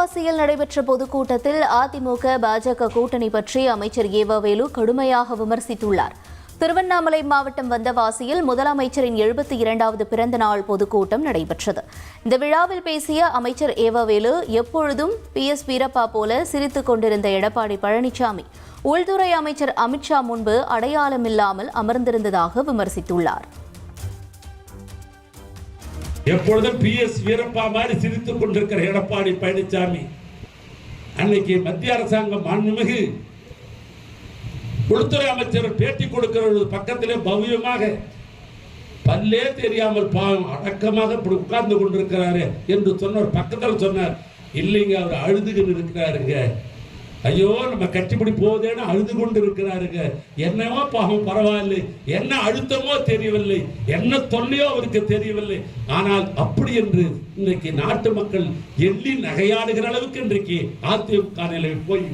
வந்தவாசியில் நடைபெற்ற பொதுக்கூட்டத்தில் அதிமுக பாஜக கூட்டணி பற்றி அமைச்சர் ஏவவேலு கடுமையாக விமர்சித்துள்ளார். திருவண்ணாமலை மாவட்டம் வந்தவாசியில் முதலமைச்சரின் 72வது பிறந்த நாள் பொதுக்கூட்டம் நடைபெற்றது. இந்த விழாவில் பேசிய அமைச்சர் ஏவவேலு, எப்பொழுதும் PS வீரப்பா போல சிரித்துக் கொண்டிருந்த எடப்பாடி பழனிசாமி உள்துறை அமைச்சர் அமித்ஷா முன்பு அடையாளமில்லாமல் அமர்ந்திருந்ததாக விமர்சித்துள்ளார். எப்பொழுதும் PS வீரப்பா மாதிரி சிரித்துக் கொண்டிருக்கிற எடப்பாடி பழனிசாமி அன்னைக்கு மத்திய அரசாங்கம் மாண்புமிகு உள்துறை அமைச்சர் பேட்டி கொடுக்கிற பக்கத்திலே பவ்யமாக பல்லே தெரியாமல் அடக்கமாக உட்கார்ந்து கொண்டிருக்கிறாரு என்று சொன்னார். பக்கத்தில் சொன்னார், இல்லைங்க அவர் அழுதுகிட்டு இருக்கிறாருங்க, ஐயோ நம்ம கட்டிப்பிடி போதேன்னு அழுது கொண்டு இருக்கிறாருங்க, என்னவோ பாவம் பரவாயில்லை, என்ன அழுத்தமோ தெரியவில்லை, என்ன தொல்லையோ அவருக்கு தெரியவில்லை. ஆனால் அப்படி என்று இன்றைக்கு நாட்டு மக்கள் எள்ளி நகையாடுகிற அளவுக்கு இன்றைக்கு அதிமுக நிலை போய்